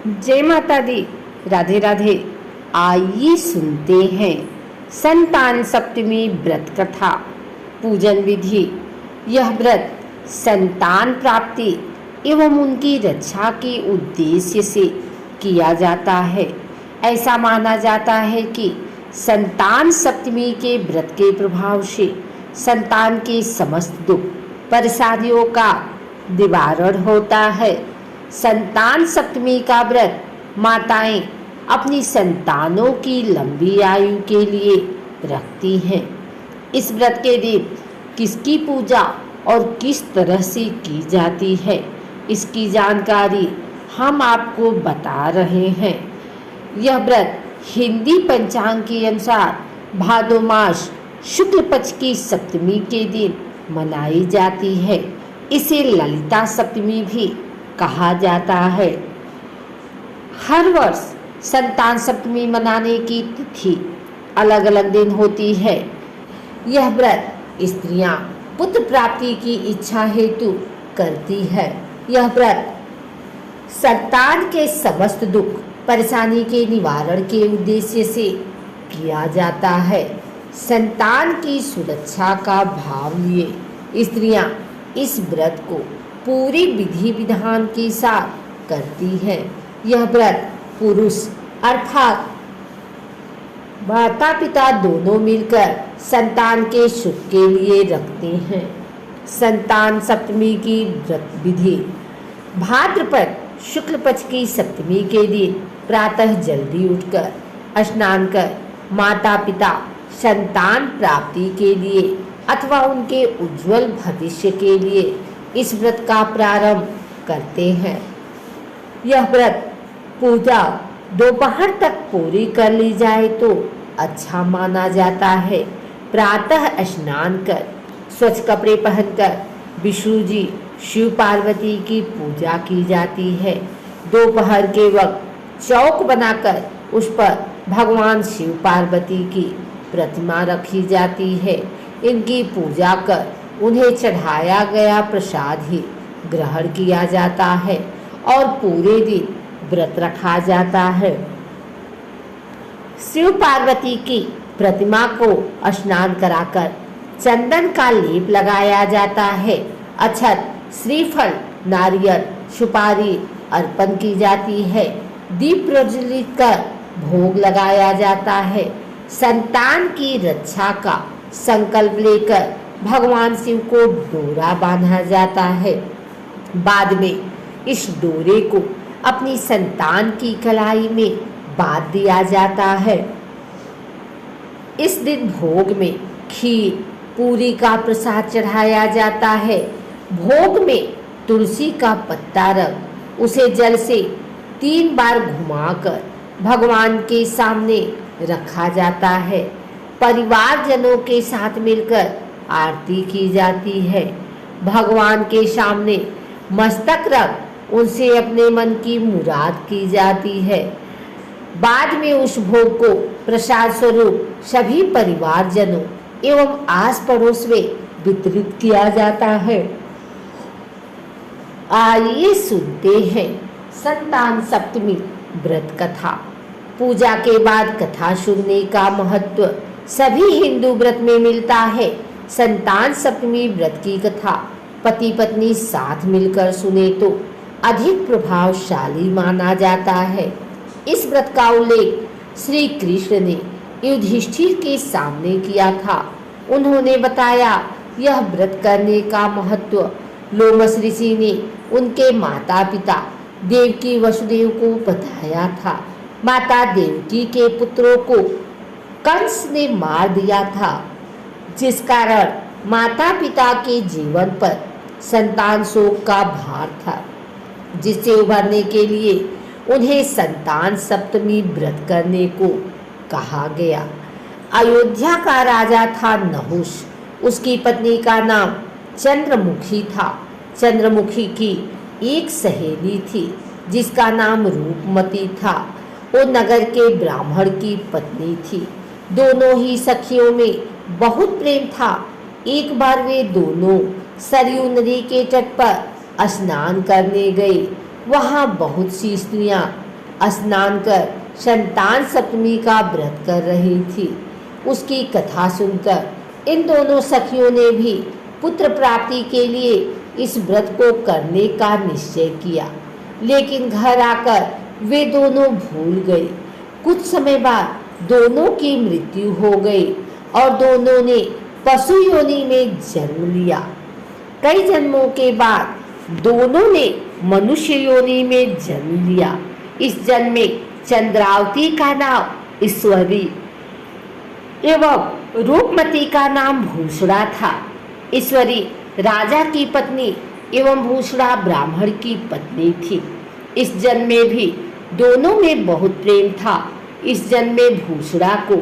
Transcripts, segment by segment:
जय माता दी। राधे राधे। आइए सुनते हैं संतान सप्तमी व्रत कथा। पूजन विधि। यह व्रत संतान प्राप्ति एवं उनकी रक्षा के उद्देश्य से किया जाता है। ऐसा माना जाता है कि संतान सप्तमी के व्रत के प्रभाव से संतान के समस्त दुख परेशानियों का निवारण होता है। संतान सप्तमी का व्रत माताएं अपनी संतानों की लंबी आयु के लिए रखती हैं। इस व्रत के दिन किसकी पूजा और किस तरह से की जाती है, इसकी जानकारी हम आपको बता रहे हैं। यह व्रत हिंदी पंचांग के अनुसार भादो मास शुक्ल पक्ष की सप्तमी के दिन मनाई जाती है। इसे ललिता सप्तमी भी कहा जाता है। हर वर्ष संतान सप्तमी मनाने की तिथि अलग अलग दिन होती है। यह व्रत स्त्रियां पुत्र प्राप्ति की इच्छा हेतु करती है। यह व्रत संतान के समस्त दुख परेशानी के निवारण के उद्देश्य से किया जाता है। संतान की सुरक्षा का भाव लिए स्त्रियां इस व्रत को पूरी विधि विधान के साथ करती है। यह व्रत पुरुष अर्थात माता पिता दोनों मिलकर संतान के सुख के लिए रखते हैं। संतान सप्तमी की व्रत विधि। भाद्रपद शुक्ल पक्ष की सप्तमी के दिन प्रातः जल्दी उठकर स्नान कर माता पिता संतान प्राप्ति के लिए अथवा उनके उज्जवल भविष्य के लिए इस व्रत का प्रारंभ करते हैं। यह व्रत पूजा दोपहर तक पूरी कर ली जाए तो अच्छा माना जाता है। प्रातः स्नान कर स्वच्छ कपड़े पहनकर विष्णु जी शिव पार्वती की पूजा की जाती है। दोपहर के वक्त चौक बनाकर उस पर भगवान शिव पार्वती की प्रतिमा रखी जाती है। इनकी पूजा कर उन्हें चढ़ाया गया प्रसाद ही ग्रहण किया जाता है और पूरे दिन व्रत रखा जाता है। शिव पार्वती की प्रतिमा को स्नान कराकर चंदन का लेप लगाया जाता है। अक्षत, श्रीफल, नारियल, सुपारी अर्पण की जाती है। दीप प्रज्वलित कर भोग लगाया जाता है। संतान की रक्षा का संकल्प लेकर भगवान शिव को डोरा बांधा जाता है। बाद में इस डोरे को अपनी संतान की कलाई में बांध दिया जाता है। इस दिन भोग में खीर पूरी का प्रसाद चढ़ाया जाता है। भोग में तुलसी का पत्ता रख उसे जल से 3 बार घुमाकर भगवान के सामने रखा जाता है। परिवारजनों के साथ मिलकर आरती की जाती है। भगवान के सामने मस्तक रख उनसे अपने मन की मुराद की जाती है। बाद में उस भोग को प्रसाद स्वरूप सभी परिवारजनों एवं आस पड़ोस में वितरित किया जाता है। आइए सुनते हैं संतान सप्तमी व्रत कथा। पूजा के बाद कथा सुनने का महत्व सभी हिंदू व्रत में मिलता है। संतान सप्तमी व्रत की कथा पति पत्नी साथ मिलकर सुने तो अधिक प्रभावशाली माना जाता है। इस व्रत का उल्लेख श्री कृष्ण ने युधिष्ठिर के सामने किया था। उन्होंने बताया यह व्रत करने का महत्व लोमस ऋषि ने उनके माता पिता देवकी वसुदेव को बताया था। माता देवकी के पुत्रों को कंस ने मार दिया था, जिस कारण माता पिता के जीवन पर संतान शोक का भार था, जिससे उभरने के लिए उन्हें संतान सप्तमी व्रत करने को कहा गया। अयोध्या का राजा था नहुष। उसकी पत्नी का नाम चंद्रमुखी था। चंद्रमुखी की एक सहेली थी जिसका नाम रूपमती था। वो नगर के ब्राह्मण की पत्नी थी। दोनों ही सखियों में बहुत प्रेम था। एक बार वे दोनों सरयू नदी के तट पर स्नान करने गए। वहाँ बहुत सी स्त्रियां स्नान कर संतान सप्तमी का व्रत कर रही थी। उसकी कथा सुनकर इन दोनों सखियों ने भी पुत्र प्राप्ति के लिए इस व्रत को करने का निश्चय किया, लेकिन घर आकर वे दोनों भूल गए। कुछ समय बाद दोनों की मृत्यु हो गई और दोनों ने पशु योनि में जन्म लिया। कई जन्मों के बाद दोनों ने मनुष्य योनि में जन्म लिया। इस जन्म में चंद्रावती का नाम ईश्वरी एवं रूपमती का नाम भूषणा था। ईश्वरी राजा की पत्नी एवं भूषणा ब्राह्मण की पत्नी थी। इस जन्म में भी दोनों में बहुत प्रेम था। इस जन्म में भूषणा को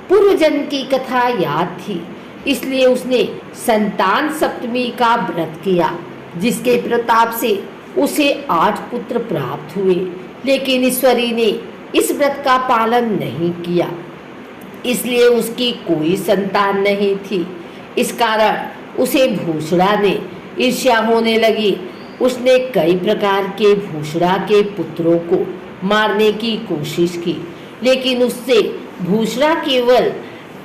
पूर्व जन्म की कथा याद थी, इसलिए उसने संतान सप्तमी का व्रत किया, जिसके प्रताप से उसे 8 पुत्र प्राप्त हुए। लेकिन ईश्वरी ने इस व्रत का पालन नहीं किया, इसलिए उसकी कोई संतान नहीं थी। इस कारण उसे भूषणा ने ईर्ष्या होने लगी। उसने कई प्रकार के भूषणा के पुत्रों को मारने की कोशिश की, लेकिन उससे भूषणा केवल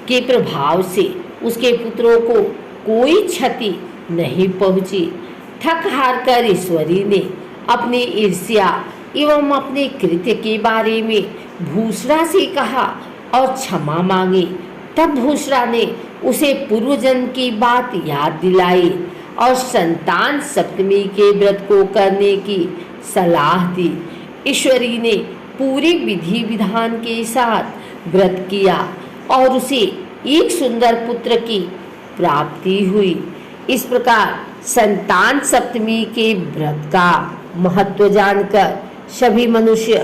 के प्रभाव से उसके पुत्रों को कोई क्षति नहीं पहुंची। थक हार कर ईश्वरी ने अपनी ईर्ष्या एवं अपने कृत्य के बारे में भूषणा से कहा और क्षमा मांगी। तब भूषणा ने उसे पूर्व जन्म की बात याद दिलाई और संतान सप्तमी के व्रत को करने की सलाह दी। ईश्वरी ने पूरे विधि विधान के साथ व्रत किया और उसे एक सुंदर पुत्र की प्राप्ति हुई। इस प्रकार संतान सप्तमी के व्रत का महत्व जानकर सभी मनुष्य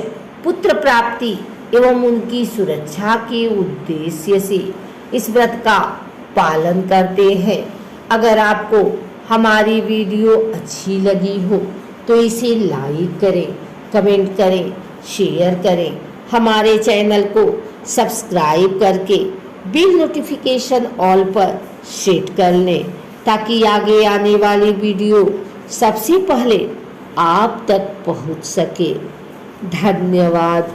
पुत्र प्राप्ति एवं उनकी सुरक्षा के उद्देश्य से इस व्रत का पालन करते हैं। अगर आपको हमारी वीडियो अच्छी लगी हो तो इसे लाइक करें, कमेंट करें, शेयर करें। हमारे चैनल को सब्सक्राइब करके बिल नोटिफिकेशन ऑल पर सेट कर लें, ताकि आगे आने वाली वीडियो सबसे पहले आप तक पहुंच सके। धन्यवाद।